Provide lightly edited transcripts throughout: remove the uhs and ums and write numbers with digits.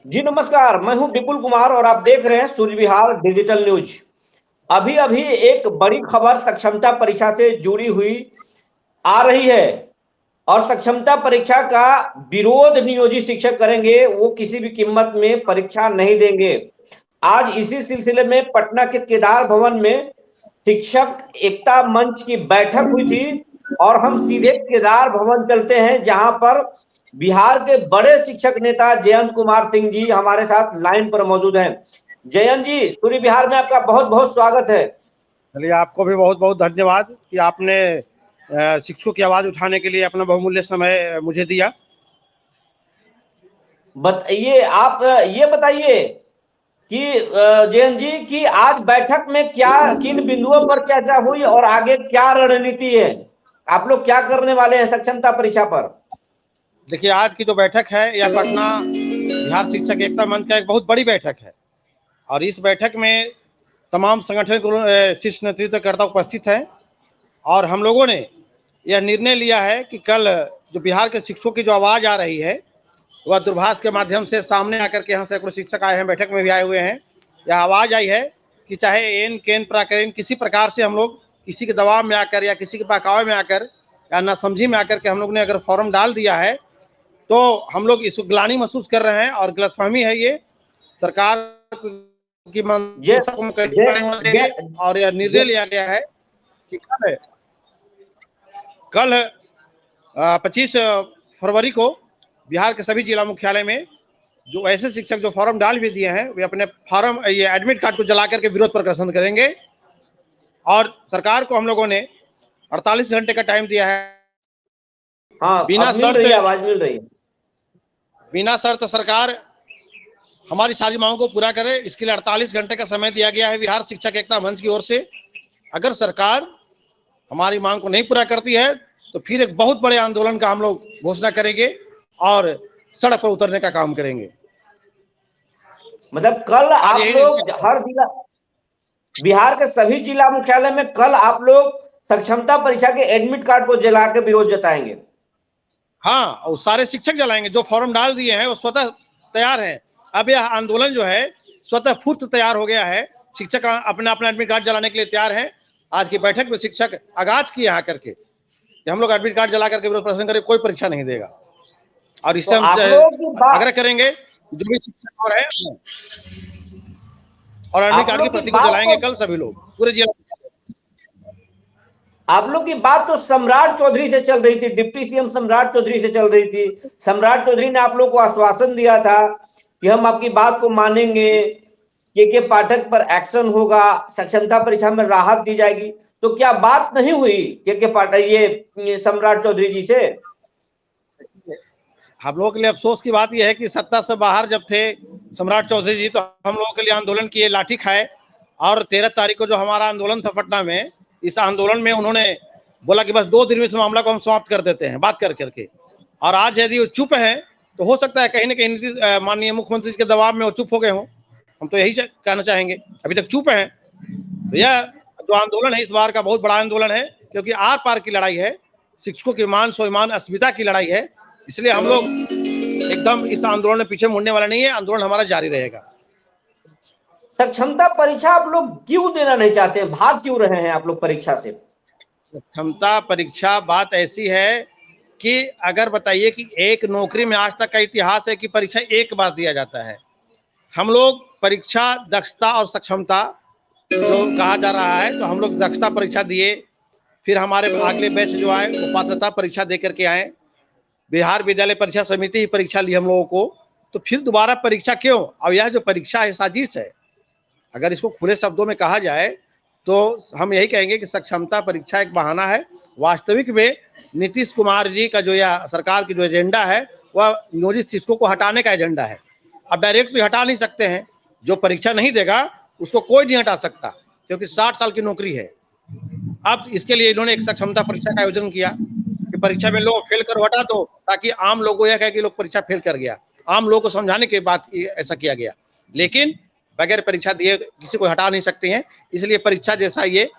जी नमस्कार, मैं हूं विपुल कुमार और आप देख रहे हैं सूर्य विहार डिजिटल न्यूज। अभी अभी एक बड़ी खबर सक्षमता परीक्षा से जुड़ी हुई आ रही है और सक्षमता परीक्षा का विरोध नियोजित शिक्षक करेंगे, वो किसी भी कीमत में परीक्षा नहीं देंगे। आज इसी सिलसिले में पटना के केदार भवन में शिक्षक एकता मंच की बैठक हुई थी और हम सीधे केदार भवन चलते हैं, जहां पर बिहार के बड़े शिक्षक नेता जयंत कुमार सिंह जी हमारे साथ लाइन पर मौजूद हैं। जयंत जी, सूर्य बिहार में आपका बहुत बहुत स्वागत है। चलिए, आपको भी बहुत बहुत धन्यवाद कि आपने शिक्षकों की आवाज उठाने के लिए अपना बहुमूल्य समय मुझे दिया। बताइए, आप ये बताइए कि जयंत जी की आज बैठक में क्या किन बिंदुओं पर चर्चा हुई और आगे क्या रणनीति है, आप लोग क्या करने वाले हैं सक्षमता परीक्षा पर? देखिए, आज की जो बैठक है यह पटना बिहार शिक्षक एकता मंच का एक बहुत बड़ी बैठक है और इस बैठक में तमाम संगठन के शीर्ष नेतृत्वकर्ता उपस्थित हैं और हम लोगों ने यह निर्णय लिया है कि कल जो बिहार के शिक्षकों की जो आवाज़ आ रही है वह दूरभाष के माध्यम से सामने आकर के यहाँ सैकड़ों शिक्षक आए हैं, बैठक में भी आए हुए हैं। यह आवाज़ आई है कि चाहे एन केन प्राकरण किसी प्रकार से हम लोग किसी के दबाव में आकर या किसी के बहकावे में आकर या नासमझी में आकर के हम लोग ने अगर फॉर्म डाल दिया है तो हम लोग इसको ग्लानि महसूस कर रहे हैं और गलतफहमी है ये सरकार की और यह निर्णय लिया गया है कि कल 25 फरवरी को बिहार के सभी जिला मुख्यालय में जो ऐसे शिक्षक जो फॉर्म डाल भी दिए हैं वे अपने फॉर्म ये एडमिट कार्ड को जला करके विरोध प्रदर्शन करेंगे और सरकार को हम लोगों ने 48 घंटे का टाइम दिया है। हाँ, बिना शर्त आवाज मिल रही है। बिना शर्त सरकार हमारी सारी मांगों को पूरा करे, इसके लिए 48 घंटे का समय दिया गया है बिहार शिक्षक एकता मंच की ओर से। अगर सरकार हमारी मांग को नहीं पूरा करती है तो फिर एक बहुत बड़े आंदोलन का हम लोग घोषणा करेंगे और सड़क पर उतरने का काम करेंगे। मतलब कल आप लोग हर जिला, बिहार के सभी जिला मुख्यालय में कल आप लोग सक्षमता परीक्षा के एडमिट कार्ड को जला के विरोध जताएंगे? हाँ, और सारे शिक्षक जलाएंगे। जो फॉर्म डाल दिए हैं वो स्वतः तैयार है। अब यह आंदोलन जो है स्वतः फूर्त तैयार हो गया है। शिक्षक अपना अपना एडमिट कार्ड जलाने के लिए तैयार है। आज की बैठक में शिक्षक आगाज किए यहाँ करके कि हम लोग एडमिट कार्ड जला करके विरोध प्रदर्शन करें, कोई परीक्षा नहीं देगा और इससे हम आग्रह करेंगे जो भी शिक्षक और है और एडमिट कार्ड की प्रति को जलाएंगे कल सभी लोग पूरे जिला। आप लोग की बात तो सम्राट चौधरी से चल रही थी, डिप्टी सीएम सम्राट चौधरी से चल रही थी। सम्राट चौधरी ने आप लोग को आश्वासन दिया था कि हम आपकी बात को मानेंगे, के पाठक पर एक्शन होगा, सक्षमता परीक्षा में राहत दी जाएगी। तो क्या बात नहीं हुई के पाठक ये सम्राट चौधरी जी से? हम लोगों के लिए अफसोस की बात यह है कि सत्ता से बाहर जब थे सम्राट चौधरी जी तो हम लोगों के लिए आंदोलन किए, लाठी खाए और 13 तारीख को जो हमारा आंदोलन था पटना में, इस आंदोलन में उन्होंने बोला कि बस 2 दिन में इस मामला को हम समाप्त कर देते हैं बात कर करके। और आज यदि वो चुप है तो हो सकता है कहीं ना कहीं माननीय मुख्यमंत्री के दबाव में वो चुप हो गए हों। हम तो यही कहना चाहेंगे, अभी तक चुप है। तो यह जो आंदोलन है इस बार का बहुत बड़ा आंदोलन है क्योंकि आर पार की लड़ाई है, शिक्षकों की मान स्वाभिमान अस्मिता की लड़ाई है। इसलिए हम लोग एकदम इस आंदोलन में पीछे मुड़ने वाला नहीं है, आंदोलन हमारा जारी रहेगा। सक्षमता परीक्षा आप लोग क्यों देना नहीं चाहते हैं, भाग क्यों रहे हैं आप लोग परीक्षा से? सक्षमता परीक्षा बात ऐसी है कि अगर बताइए कि एक नौकरी में आज तक का इतिहास है कि परीक्षा एक बार दिया जाता है। हम लोग परीक्षा दक्षता और सक्षमता जो कहा जा रहा है तो हम लोग दक्षता परीक्षा दिए, फिर हमारे अगले बैच जो आए वो पात्रता परीक्षा दे करके आए। बिहार विद्यालय परीक्षा समिति ही परीक्षा ली हम लोगों को, तो फिर दोबारा परीक्षा क्यों? अब यह जो परीक्षा है साजिश है। अगर इसको खुले शब्दों में कहा जाए तो हम यही कहेंगे कि सक्षमता परीक्षा एक बहाना है। वास्तविक में नीतीश कुमार जी का जो यह सरकार की जो एजेंडा है वह नियोजित शिक्षकों को हटाने का एजेंडा है। अब डायरेक्ट भी हटा नहीं सकते हैं, जो परीक्षा नहीं देगा उसको कोई नहीं हटा सकता क्योंकि 60 साल की नौकरी है। अब इसके लिए इन्होंने एक सक्षमता परीक्षा का आयोजन किया कि परीक्षा में लोग फेल कर हटा दो ताकि आम लोगों यह कहे कि लोग परीक्षा फेल कर गया। आम लोगों को समझाने के बाद ऐसा किया गया, लेकिन बगैर परीक्षा दिए किसी को हटा नहीं सकते हैं। इसलिए परीक्षा जैसा ये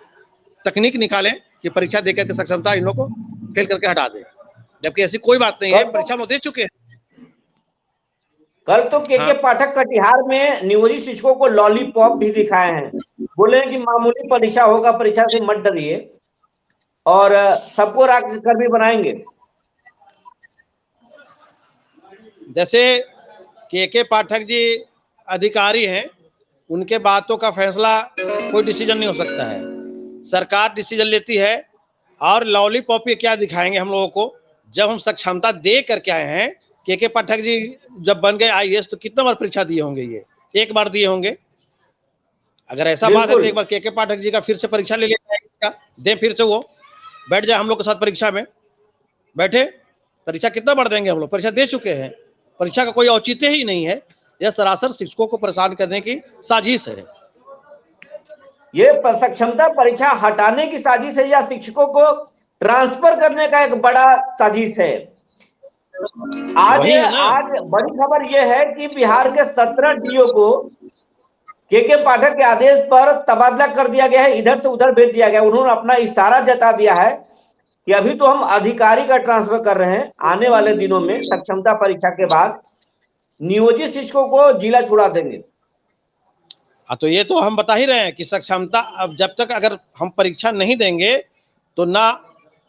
तकनीक निकालें कि परीक्षा देकर के सक्षमता इन लोगों को फेल करके हटा दे, जबकि ऐसी कोई बात नहीं है। परीक्षा में दे चुके हैं। कल तो के हाँ। पाठक कटिहार में नियोजित शिक्षकों को लॉलीपॉप भी दिखाए हैं, बोले हैं कि मामूली परीक्षा होगा, परीक्षा से मत डरिए और सबको राज्य कर भी बनाएंगे। जैसे के पाठक जी अधिकारी हैं, उनके बातों का फैसला कोई डिसीजन नहीं हो सकता है, सरकार डिसीजन लेती है। और लॉलीपॉप ये क्या दिखाएंगे हम लोगों को, जब हम सक्षमता दे करके आए हैं। के पाठक जी जब बन गए आईएएस तो कितना बार परीक्षा दिए होंगे, ये एक बार दिए होंगे। अगर ऐसा बात है तो एक बार के पाठक जी का फिर से परीक्षा ले लेगा, दें फिर से, वो बैठ जाए हम लोग के साथ परीक्षा में बैठे। परीक्षा कितना बार देंगे, हम लोग परीक्षा दे चुके हैं, परीक्षा का कोई औचित्य ही नहीं है। यह सरासर शिक्षकों को परेशान करने की साजिश है। ये सक्षमता परीक्षा हटाने की साजिश है या शिक्षकों को ट्रांसफर करने का एक बड़ा साजिश है? आज बड़ी खबर यह है कि बिहार के 17 डीओ को के पाठक के आदेश पर तबादला कर दिया गया है, इधर से उधर भेज दिया गया। उन्होंने अपना इशारा जता दिया है कि अभी तो हम अधिकारी का ट्रांसफर कर रहे हैं, आने वाले दिनों में सक्षमता परीक्षा के बाद नियोजित शिक्षकों को जिला छुड़ा देंगे। तो ये तो हम बता ही रहे हैं कि सक्षमता, अब जब तक अगर हम परीक्षा नहीं देंगे तो ना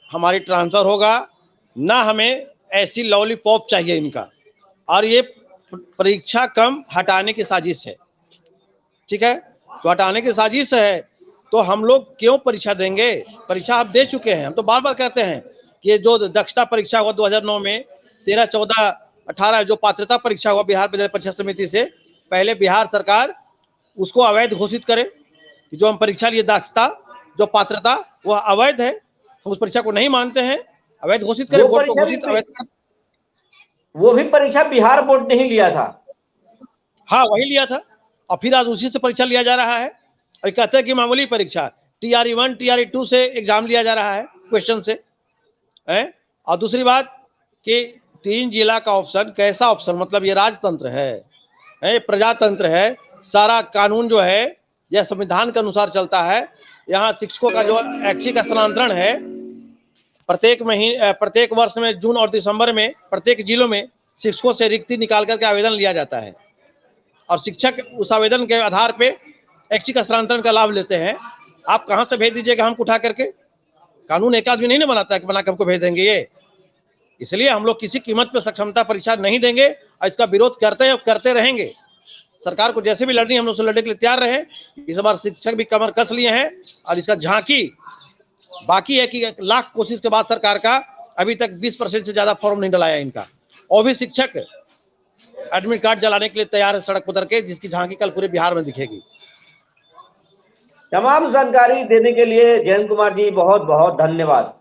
हमारी ट्रांसफर होगा, ना हमें ऐसी लॉलीपॉप चाहिए इनका। और ये परीक्षा कम हटाने की साजिश है, ठीक है। तो हटाने की साजिश है तो हम लोग क्यों परीक्षा देंगे? परीक्षा आप दे चुके हैं। हम तो बार बार कहते हैं कि ये जो दक्षता परीक्षा हुआ 2009 में 13, 14, 18 जो पात्रता परीक्षा हुआ बिहार विद्यालय परीक्षा समिति से, पहले बिहार सरकार उसको अवैध घोषित करे कि जो हम परीक्षा लिए दक्षता जो पात्रता वह अवैध है, हम उस परीक्षा को नहीं मानते हैं, अवैध घोषित करे, बोर्ड को घोषित अवैध। वो भी परीक्षा बिहार बोर्ड ने ही लिया था। हाँ, वही लिया था और फिर आज उसी से परीक्षा लिया जा रहा है और कहते हैं कि मामूली परीक्षा TRE1 TRE2 से एग्जाम लिया जा रहा है क्वेश्चन से है। और दूसरी बात कि 3 जिला का ऑप्शन कैसा ऑप्शन, मतलब ये राजतंत्र है, प्रजातंत्र है। सारा कानून जो है यह संविधान के अनुसार चलता है। यहाँ शिक्षकों का जो ऐच्छिक स्थानांतरण है, प्रत्येक वर्ष में जून और दिसंबर में प्रत्येक जिलों में शिक्षकों से रिक्ति निकाल करके आवेदन लिया जाता है और शिक्षक उस आवेदन के आधार पे ऐच्छिक स्थानांतरण का लाभ लेते हैं। आप कहां से भेज दीजिएगा हमको उठा करके? कानून एक आदमी नहीं बनाता है कि बना के हमको भेज देंगे ये। इसलिए हम लोग किसी कीमत पे सक्षमता परीक्षा नहीं देंगे और इसका विरोध करते हैं और करते रहेंगे। सरकार को जैसे भी लड़नी हम लोग से लड़ने के लिए तैयार रहे। इस बार शिक्षक भी कमर कस लिए हैं और इसका झांकी बाकी है कि 1 लाख कोशिश के बाद सरकार का अभी तक 20% से ज्यादा फॉर्म नहीं डलाया इनका, और भी शिक्षक एडमिट कार्ड जलाने के लिए तैयार है सड़क उतर के, जिसकी झांकी कल पूरे बिहार में दिखेगी। तमाम जानकारी देने के लिए जयंत कुमार जी बहुत बहुत धन्यवाद।